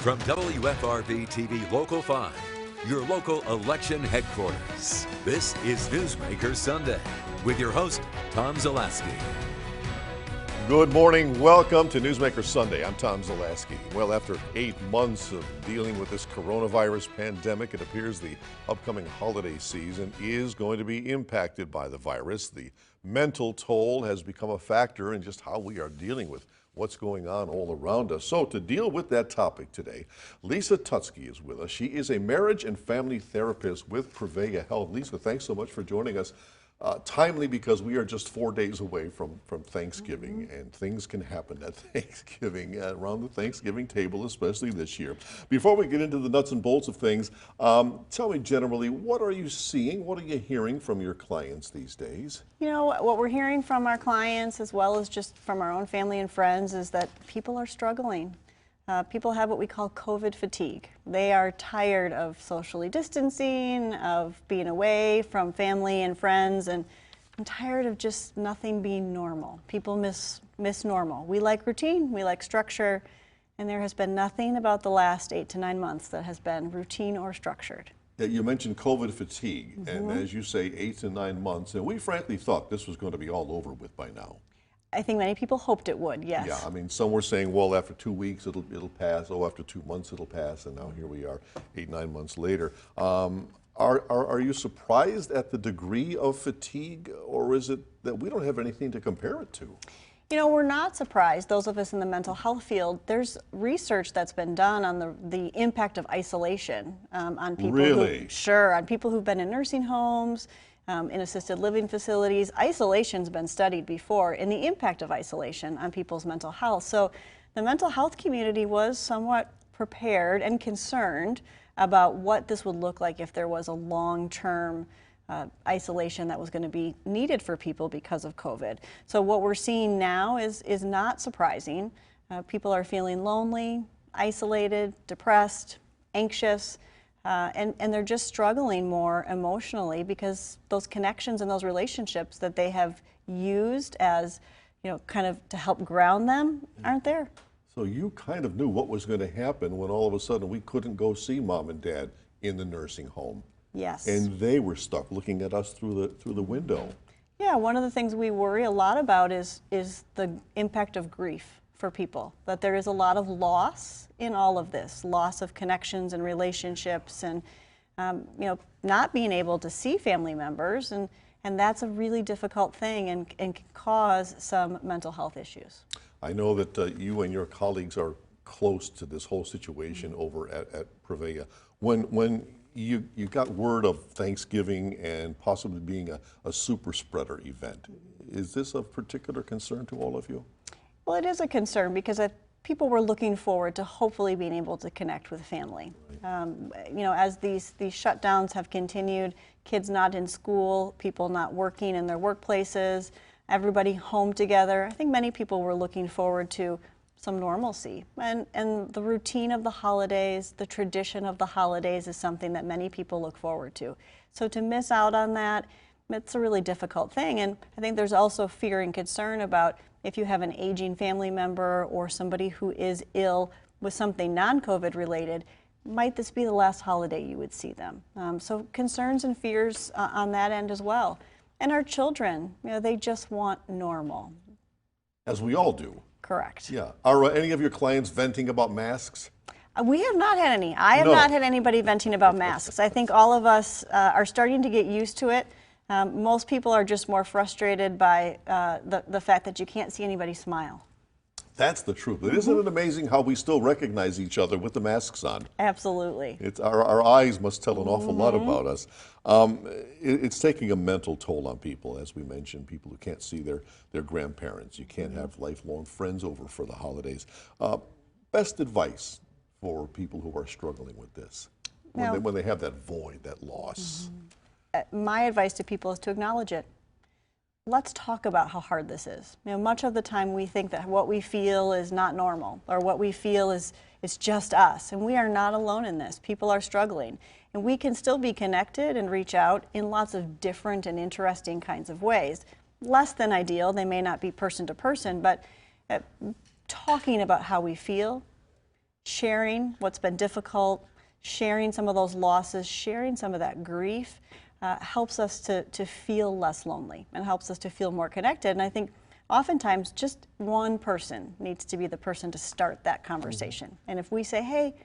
From WFRV TV Local 5, your local election headquarters, this is Newsmaker Sunday with your host, Tom Zaleski. Good morning. Welcome to Newsmaker Sunday. I'm Tom Zaleski. Well, after 8 months of dealing with this coronavirus pandemic, it appears the upcoming holiday season is going to be impacted by the virus. The mental toll has become a factor in just how we are dealing with what's going on all around us. So to deal with that topic today, Lisa Tutsky is with us. She is a marriage and family therapist with Prevea Health. Lisa, thanks so much for joining us. Timely because we are just 4 days away from Thanksgiving, and things can happen at Thanksgiving, around the Thanksgiving table, especially this year. Before we get into the nuts and bolts of things, tell me generally, what are you seeing? What are you hearing from your clients these days? You know, what we're hearing from our clients as well as just from our own family and friends is that people are struggling. People have what we call COVID fatigue. They are tired of socially distancing, of being away from family and friends, and I'm tired of just nothing being normal. People miss normal. We like routine, we like structure, and there has been nothing about the last 8 to 9 months that has been routine or structured. You mentioned COVID fatigue, and as you say, 8 to 9 months, and we frankly thought this was going to be all over with by now. I think many people hoped it would, yes. Yeah, I mean, some were saying, well, after 2 weeks it'll pass. Oh, after 2 months it'll pass, and now here we are, 8, 9 months later. Are you surprised at the degree of fatigue, or is it that we don't have anything to compare it to? You know, we're not surprised, those of us in the mental health field. There's research that's been done on the impact of isolation on people. Really? On people who've been in nursing homes, in assisted living facilities. Isolation's been studied before, and the impact of isolation on people's mental health. So the mental health community was somewhat prepared and concerned about what this would look like if there was a long-term isolation that was going to be needed for people because of COVID. So what we're seeing now is not surprising. People are feeling lonely, isolated, depressed, anxious, and they're just struggling more emotionally because those connections and those relationships that they have used as, you know, kind of to help ground them aren't there. So you kind of knew what was going to happen when all of a sudden we couldn't go see mom and dad in the nursing home. Yes. And they were stuck looking at us through the window. Yeah, one of the things we worry a lot about is the impact of grief for people, that there is a lot of loss in all of this, loss of connections and relationships, and you know, not being able to see family members, and that's a really difficult thing and can cause some mental health issues. I know that you and your colleagues are close to this whole situation over at Prevea. When you got word of Thanksgiving and possibly being a super spreader event, is this of particular concern to all of you? Well, it is a concern because people were looking forward to hopefully being able to connect with family. You know, as these shutdowns have continued, kids not in school, people not working in their workplaces, everybody home together, I think many people were looking forward to some normalcy. And the routine of the holidays, the tradition of the holidays is something that many people look forward to. So to miss out on that, it's a really difficult thing. And I think there's also fear and concern about if you have an aging family member or somebody who is ill with something non-COVID related, might this be the last holiday you would see them? So concerns and fears on that end as well. And our children, you know, they just want normal. As we all do. Correct. Yeah. Are any of your clients venting about masks? We have not had any. I have not had anybody venting about masks. I think all of us are starting to get used to it. Most people are just more frustrated by the fact that you can't see anybody smile. That's the truth. Isn't it amazing how we still recognize each other with the masks on? Absolutely. It's our eyes must tell an awful lot about us. It's taking a mental toll on people, as we mentioned, people who can't see their grandparents. You can't have lifelong friends over for the holidays. Best advice for people who are struggling with this, when they have that void, that loss? My advice to people is to acknowledge it. Let's talk about how hard this is. You know, much of the time we think that what we feel is not normal, or what we feel is just us, and we are not alone in this. People are struggling, and we can still be connected and reach out in lots of different and interesting kinds of ways. Less than ideal, they may not be person to person, but talking about how we feel, sharing what's been difficult, sharing some of those losses, sharing some of that grief helps us to feel less lonely and helps us to feel more connected. And I think oftentimes just one person needs to be the person to start that conversation. And if we say, hey,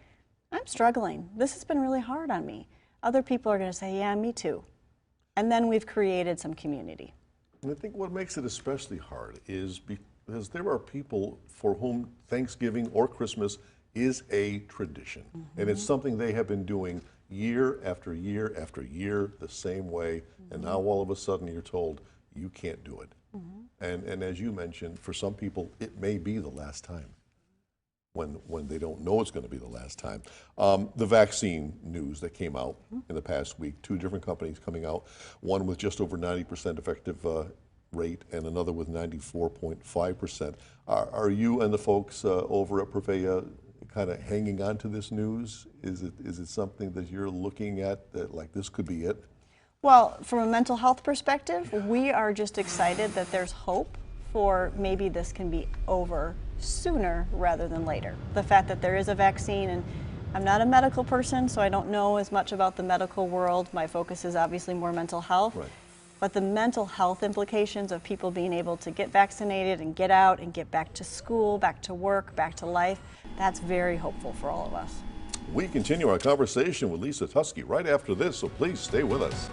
I'm struggling, this has been really hard on me, other people are going to say, yeah, me too. And then we've created some community. And I think what makes it especially hard is because there are people for whom Thanksgiving or Christmas is a tradition. And it's something they have been doing year after year after year the same way. And now all of a sudden you're told you can't do it. And as you mentioned, for some people, it may be the last time when they don't know it's going to be the last time. The vaccine news that came out in the past week, 2 different companies coming out, one with just over 90% effective rate and another with 94.5%. Are you and the folks over at Prevea kind of hanging on to this news? Is it something that you're looking at that like this could be it? Well, from a mental health perspective, we are just excited that there's hope for maybe this can be over sooner rather than later. The fact that there is a vaccine, and I'm not a medical person, so I don't know as much about the medical world. My focus is obviously more mental health. Right. But the mental health implications of people being able to get vaccinated and get out and get back to school, back to work, back to life, that's very hopeful for all of us. We continue our conversation with Lisa Tusky right after this, so please stay with us.